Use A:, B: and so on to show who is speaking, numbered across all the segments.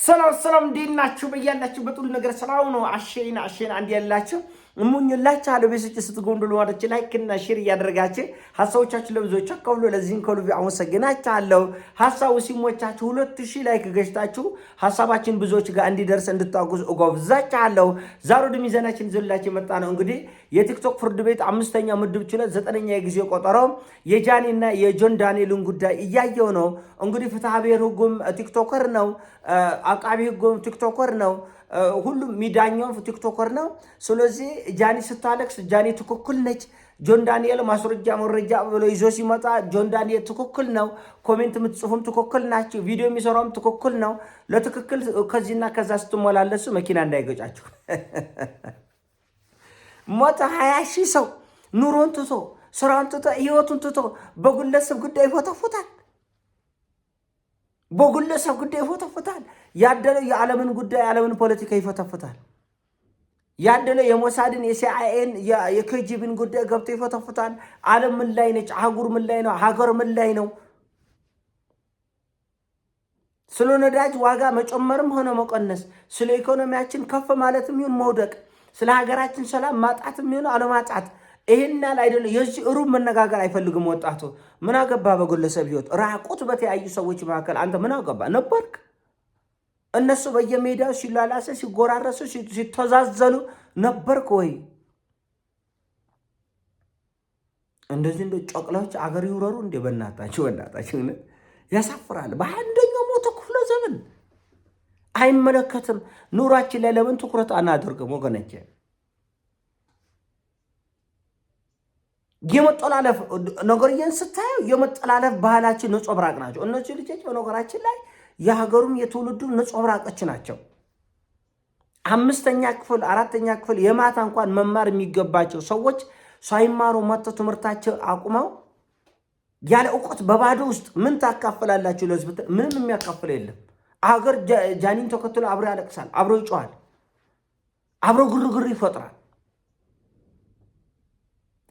A: ሰላም እንዴት ናችሁ? በያላችሁበት ሁሉ ነገር ሰላም ነው። አሸይና አንድ ያላችሁ እሙኝላችሁ አለ በስጭ ስትጎንደሉ ማለት ላይክ እና ሼር እያደረጋችሁ ሐሳቦቻችሁ ለብዙዎች አካፍሉ። ለዚህን ከልብ አመሰግናችኋለሁ። ሐሳቡ ሲሞቻችሁ 2000 ላይክ ገሽታችሁ ሐሳባችን ብዙዎች ጋር እንዲደርስ እንድታጉዝ እጋብዛችኋለሁ። ዛሬ ወደ ሚዛናችን ዘላችሁ መጣ ነው። እንግዲህ የቲክቶክ ፍርድ ቤት 5ኛ ምድብ ችሎት 9ኛ የጊዜ ቆጠረው የጃኒና የጆን ዳንኤልን ጉዳይ እያየው ነው። እንግዲህ ፍትሐ ብሔር ህጉም ቲክቶከር ነው፣ አቃቢ ህጉም ቲክቶከር ነው፣ ሁሉም ሚዳኛው ቲክቶከር ነው። ስለዚህ ጃኒ ስታለቅስ ጃኒ ትክክል ነች፣ ጆን ዳንኤል ማስረጃ መረጃ ብሎ ይዞ ሲመጣ ጆን ዳንኤል ትክክል ነው፣ ኮሜንት የምትጽፉም ትክክል ናቸው፣ ቪዲዮ የሚሰራውም ትክክል ነው። ለትክክል ከዚህና ከዛ ስትሞላለሱ መኪና እንዳይገጫችሁ። 120,000 ሰው ኑሮን ትቶ ስራን ትቶ ህይወቱን ትቶ በግለሰብ ጉዳይ ይፎተፉታል። በግለሰብ ጉዳይ ይፎተፉታል። ያደለው የዓለምን ጉዳይ የዓለምን ፖለቲካ ይፎተፉታል። ያደለው የሞሳድን የሲአይኤን የኬጂቢን ጉዳይ ገብቶ ይፎተፉታል። ዓለም ምን ላይ ነች? አህጉር ምን ላይ ነው? ሀገር ምን ላይ ነው? ስለ ነዳጅ ዋጋ መጨመርም ሆነ መቀነስ፣ ስለ ኢኮኖሚያችን ከፍ ማለትም ይሁን መውደቅ፣ ስለ ሀገራችን ሰላም ማጣትም ይሁን አለማጣት ይሄን ያህል አይደለም። የዚህ ሩብ መነጋገር አይፈልግም ወጣቱ። ምን አገባ በግለሰብ ህይወት? ራቁት በተያዩ ሰዎች መካከል አንተ ምን አገባ ነበርክ? እነሱ በየሜዳው ሲላላሰ ሲጎራረሱ ሲተዛዘሉ ነበርክ ወይ? እንደዚህ እንደ ጨቅላዎች አገር ይውረሩ እንደ በእናታችሁ ያሳፍራል። በአንደኛው መቶ ክፍለ ዘመን አይመለከትም። ኑሯችን ላይ ለምን ትኩረት አናደርግም ወገኖቼ? የመጠላለፍ ነገርየን ስታዩ የመጠላለፍ ባህላችን ነጾብራቅ ናቸው። እነዚህ ልጆች በነገራችን ላይ የሀገሩም የትውልዱ ነጾብራቆች ናቸው። 5ኛ ክፍል 4ኛ ክፍል የማታ እንኳን መማር የሚገባቸው ሰዎች ሳይማሩ መጥተው ትምህርታቸው አቁመው ያለ እውቀት በባዶ ውስጥ ምን ታካፈላላችሁ? ለህዝብ ምንም የሚያካፍል የለም። አገር ጃኒን ተከትሎ አብሮ ያለቅሳል፣ አብሮ ይጮሃል፣ አብሮ ግርግር ይፈጥራል።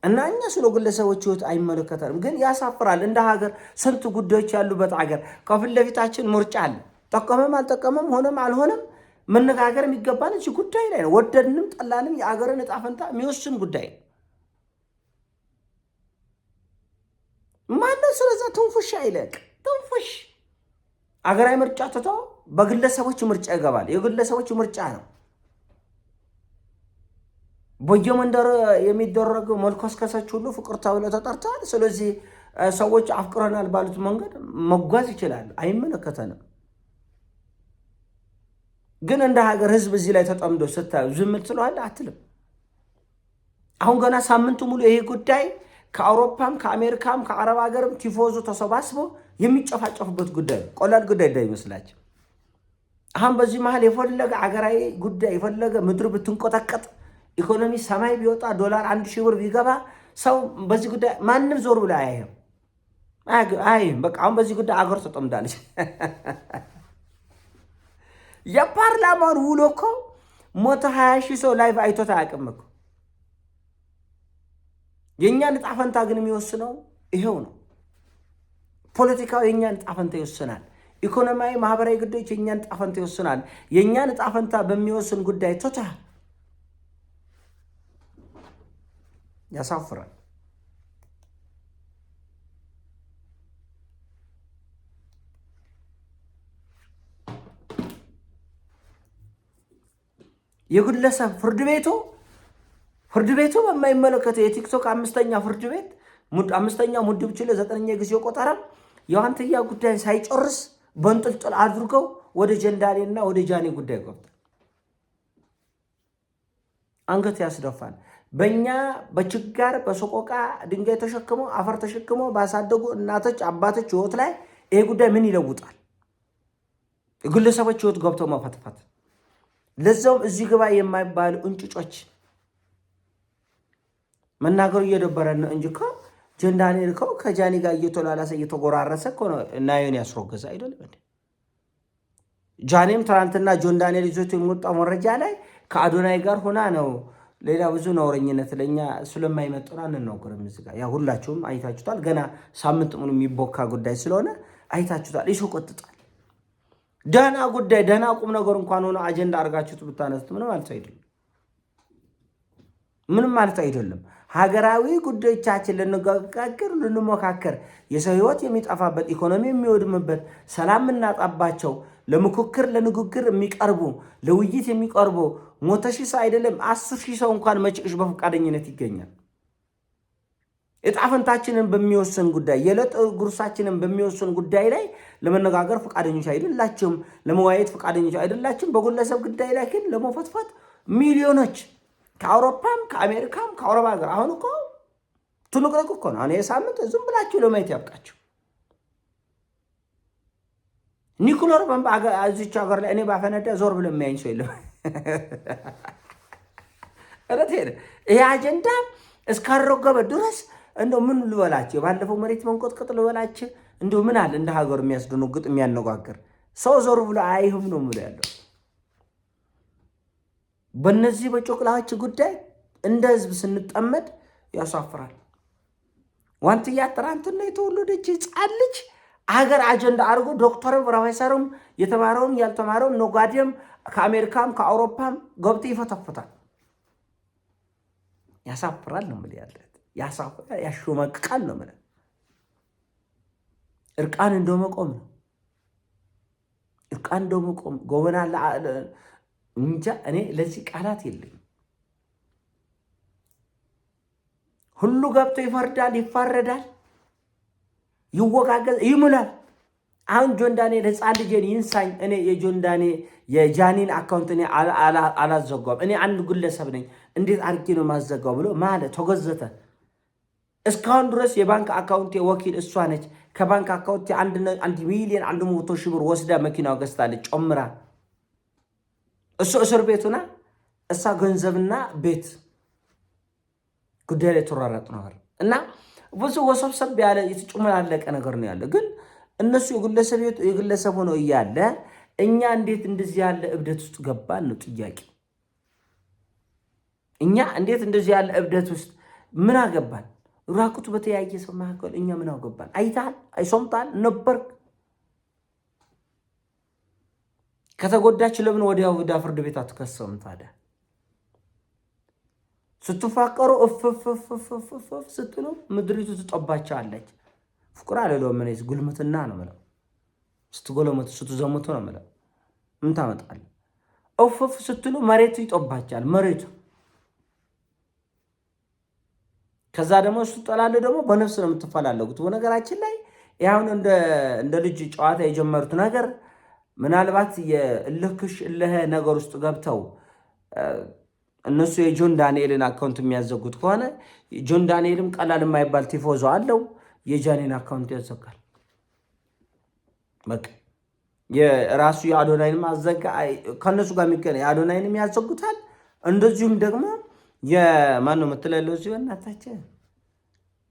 A: እና እኛ ስለ ግለሰቦች ህይወት አይመለከተንም። ግን ያሳፍራል። እንደ ሀገር ስንት ጉዳዮች ያሉበት ሀገር ከፊት ለፊታችን ምርጫ አለ። ጠቀመም አልጠቀመም ሆነም አልሆነም መነጋገር የሚገባን እዚህ ጉዳይ ላይ ነው። ወደድንም ጠላንም የአገርን ዕጣ ፈንታ የሚወስን ጉዳይ ነው። ማነው ስለዛ ትንፉሽ አይለቅ? ትንፉሽ አገራዊ ምርጫ ትቶ በግለሰቦች ምርጫ ይገባል። የግለሰቦች ምርጫ ነው። በየመንደር የሚደረገው መልኮስከሰች ሁሉ ፍቅር ተብለው ተጠርተዋል። ስለዚህ ሰዎች አፍቅረናል ባሉት መንገድ መጓዝ ይችላሉ። አይመለከተንም። ግን እንደ ሀገር ህዝብ እዚህ ላይ ተጠምዶ ስታዩ ዝም ትለዋለህ አትልም። አሁን ገና ሳምንቱ ሙሉ ይሄ ጉዳይ ከአውሮፓም ከአሜሪካም ከአረብ ሀገርም ቲፎዞ ተሰባስቦ የሚጨፋጨፉበት ጉዳይ ቆላል ጉዳይ እንዳይመስላችሁ። አሁን በዚህ መሀል የፈለገ ሀገራዊ ጉዳይ የፈለገ ምድር ብትንቆጠቀጥ ኢኮኖሚ ሰማይ ቢወጣ ዶላር 1000 ብር ቢገባ ሰው በዚህ ጉዳይ ማንም ዞር ብሎ አያይም። በቃ አሁን በዚህ ጉዳይ አገር ተጠምዳለች። የፓርላማን ውሎ እኮ 120,000 ሰው ላይቭ አይቶት አያውቅም እኮ። የእኛን ዕጣ ፈንታ ግን የሚወስነው ይሄው ነው። ፖለቲካው የእኛን ዕጣ ፈንታ ይወስናል። ኢኮኖሚያዊ፣ ማህበራዊ ጉዳዮች የእኛን ዕጣ ፈንታ ይወስናል። የእኛን ዕጣ ፈንታ በሚወስን ጉዳይ ቶታ ያሳፍራል። የግለሰብ ፍርድ ቤቱ በማይመለከተው የቲክቶክ 5ኛ ፍርድ ቤት 5ኛው ምድብ ችሎት 9ኛ ጊዜ ቆጠራ የዋንትያ ጉዳይ ሳይጨርስ በእንጥልጥል አድርገው ወደ ጀንዳሌና ወደ ጃኒ ጉዳይ ገብቷል። አንገት ያስደፋል። በእኛ በችጋር በሰቆቃ ድንጋይ ተሸክመው አፈር ተሸክመው ባሳደጉ እናቶች አባቶች ህይወት ላይ ይሄ ጉዳይ ምን ይለውጣል? የግለሰቦች ህይወት ገብተው መፈትፈት፣ ለዛውም እዚህ ግባ የማይባሉ እንጭጮች መናገሩ እየደበረን ነው እንጂ እኮ ጆን ዳንኤል እኮ ከጃኒ ጋር እየተላላሰ እየተጎራረሰ እኮ ነው ናዮን ያስሮገዘ አይደለም እንዴ? ጃኒም ትናንትና ጆን ዳንኤል ይዞት የወጣው መረጃ ላይ ከአዶናይ ጋር ሆና ነው። ሌላ ብዙ ነውረኝነት ለኛ ስለማይመጣው አንናገርም። እዚህ ጋር ያ ሁላችሁም አይታችሁታል። ገና ሳምንት ሙሉ የሚቦካ ጉዳይ ስለሆነ አይታችሁታል። ይሾቆጥጣል። ደህና ጉዳይ ደህና ቁም ነገር እንኳን ሆነ አጀንዳ አድርጋችሁት ብታነሱት ምንም ማለት አይደለም። ሀገራዊ ጉዳዮቻችን ልንነጋገር ልንሞካከር፣ የሰው ህይወት የሚጠፋበት ኢኮኖሚ የሚወድምበት ሰላም የምናጣባቸው ለምክክር ለንግግር የሚቀርቡ ለውይይት የሚቀርቡ 100,000 ሰው አይደለም 10,000 ሰው እንኳን መጭቅሽ በፈቃደኝነት ይገኛል። እጣፈንታችንን በሚወስን ጉዳይ የዕለት ጉርሳችንን በሚወስን ጉዳይ ላይ ለመነጋገር ፈቃደኞች አይደላችሁም፣ ለመወያየት ፈቃደኞች አይደላችሁም። በግለሰብ ጉዳይ ላይ ግን ለመፈትፈት ሚሊዮኖች ከአውሮፓም ከአሜሪካም ከአውሮፓ ሀገር አሁን እኮ ትንቅንቅ እኮ ነው። አሁን የሳምንት ዝም ብላችሁ ለማየት ያብቃችሁ። ኒኩለር እዚች ሀገር ላይ እኔ ባፈነዳ ዞር ብሎ የሚያኝ ሰው የለም። ይሄ አጀንዳ እስካረገበ ድረስ እንደው ምን ልበላችሁ፣ የባለፈው መሬት መንቆጥቆጥ ልበላችሁ፣ እንደው ምን አለ እንደ ሀገር የሚያስደነግጥ የሚያነጋግር ሰው ዞር ብሎ አይሁም ነው የምለው ያለው። በእነዚህ በጮቅላዎች ጉዳይ እንደ ህዝብ ስንጠመድ ያሳፍራል። ዋንትያ ትናንትና የተወለደች ህፃን ልጅ ሀገር አጀንዳ አድርጎ ዶክተርም ፕሮፌሰርም የተማረውም ያልተማረውም ነጋዴም ከአሜሪካም ከአውሮፓም ገብቶ ይፈተፍታል። ያሳፍራል ነው የምልህ ያለ ያሳፍራል፣ ያሾመቅቃል ነው የምልህ። እርቃን እንደመቆም ነው። እርቃን እንደመቆም ጎበና እንጃ እኔ ለዚህ ቃላት የለኝም። ሁሉ ገብቶ ይፈርዳል፣ ይፋረዳል፣ ይወጋገዝ፣ ይሙላል። አሁን ጆን ዳንኤል ህፃን ልጄን ይንሳኝ፣ እኔ የጃኒን አካውንት እኔ አላዘጋም፣ እኔ አንድ ግለሰብ ነኝ፣ እንዴት አድርጌ ነው ማዘጋው ብሎ ማለት ተገዘተ። እስካሁን ድረስ የባንክ አካውንቴ ወኪል እሷ ነች። ከባንክ አካውንቴ 1,100,000 ብር ወስዳ መኪናው ገዝታለች ጨምራ። እሱ እስር ቤቱና እሳ ገንዘብና ቤት ጉዳይ ላይ ተሯራጥ ነበር እና ብዙ ወሰብሰብ ያለ የተጨመላለቀ ነገር ነው ያለ። ግን እነሱ የግለሰብ ሆኖ እያለ እኛ እንዴት እንደዚህ ያለ እብደት ውስጥ ገባን ነው ጥያቄ። እኛ እንዴት እንደዚህ ያለ እብደት ውስጥ ምን አገባን? ራቁቱ በተያየ ሰው መካከል እኛ ምን አገባን? አይታል አይሶምታል ነበር ከተጎዳች ለምን ወዲያው ወደ ፍርድ ቤት አትከሰም ታዲያ? ስትፋቀሩ እፍፍፍፍፍ ስትሉ ምድሪቱ ትጠባቻለች። ፍቅር አለለው ምን ይዝ ጉልምትና ነው ማለት ስትጎለመቱ ስትዘሙቱ ነው ማለት ምን ታመጣለ? እፍፍ ስትሉ መሬቱ ይጠባቻል መሬቱ። ከዛ ደግሞ ስትጠላሉ ደግሞ በነፍስ ነው የምትፈላለጉት። በነገራችን ላይ ያሁን እንደ ልጅ ጨዋታ የጀመሩት ነገር ምናልባት የእልክሽ እልህ ነገር ውስጥ ገብተው እነሱ የጆን ዳንኤልን አካውንት የሚያዘጉት ከሆነ ጆን ዳንኤልም ቀላል የማይባል ቲፎዞ አለው፣ የጃኒን አካውንት ያዘጋል። በቃ የራሱ የአዶናይንም አዘጋ ከነሱ ጋር የሚገናኝ የአዶናይንም ያዘጉታል። እንደዚሁም ደግሞ የማን ነው የምትለለው እዚህ እናታችን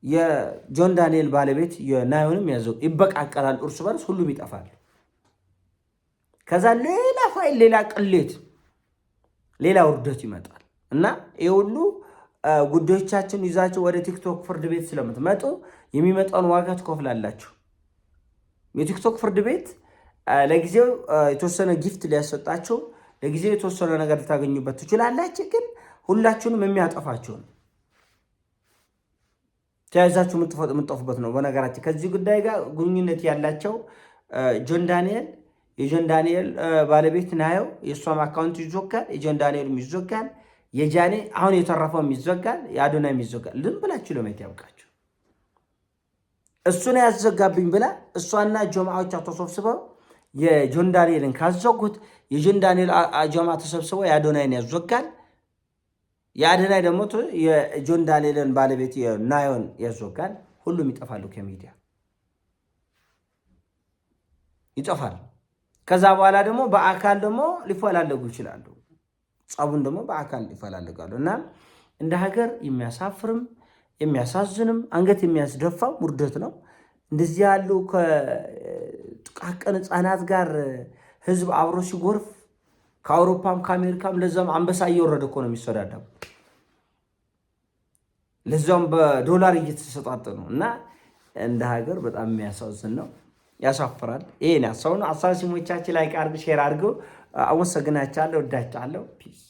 A: የጆን ዳንኤል ባለቤት የናዮንም ያዘጉ ይበቃቀላል። እርስ በርስ ሁሉም ይጠፋል። ከዛ ሌላ ፋይል ሌላ ቅሌት ሌላ ውርደት ይመጣል እና ይሄ ሁሉ ጉዳዮቻችን ይዛችሁ ወደ ቲክቶክ ፍርድ ቤት ስለምትመጡ የሚመጣውን ዋጋ ትከፍላላችሁ። የቲክቶክ ፍርድ ቤት ለጊዜው የተወሰነ ጊፍት ሊያሰጣችሁ፣ ለጊዜው የተወሰነ ነገር ልታገኙበት ትችላላችሁ። ግን ሁላችሁንም የሚያጠፋችሁ ነው። ተያይዛችሁ የምትጠፉበት ነው። በነገራችን ከዚህ ጉዳይ ጋር ግንኙነት ያላቸው ጆን ዳንኤል የጆን ዳንኤል ባለቤት ናየው የእሷም አካውንት ይዘጋል፣ የጆን ዳንኤልም ይዘጋል፣ የጃኔ አሁን የተረፈውም ይዘጋል፣ የአዶናይም ይዘጋል። ዝም ብላችሁ ለማየት ያብቃችሁ። እሱን ያዘጋብኝ ብላ እሷና ጀማዓዎቿ ተሰብስበው የጆን ዳንኤልን ካዘጉት የጆን ዳንኤል ጀማዓ ተሰብስበው የአዶናይን ያዘጋል። የአዶናይ ደግሞ የጆን ዳንኤልን ባለቤት የናዮን ያዘጋል። ሁሉም ይጠፋሉ፣ ከሚዲያ ይጠፋል። ከዛ በኋላ ደግሞ በአካል ደግሞ ሊፈላለጉ ይችላሉ። ጸቡን ደግሞ በአካል ይፈላለጋሉ እና እንደ ሀገር የሚያሳፍርም የሚያሳዝንም አንገት የሚያስደፋው ውርደት ነው። እንደዚህ ያሉ ከጥቃቅን ህፃናት ጋር ህዝብ አብሮ ሲጎርፍ ከአውሮፓም ከአሜሪካም ለዛም አንበሳ እየወረደ እኮ ነው የሚሰዳደቡ። ለዛም በዶላር እየተሰጣጥ ነው እና እንደ ሀገር በጣም የሚያሳዝን ነው። ያሳፍራል። ይሄን ሰውን አሳብ ሲሞቻችን ላይ ቃርብ ሼር አድርገው። አመሰግናችኋለሁ። ወዳችኋለሁ። ፒስ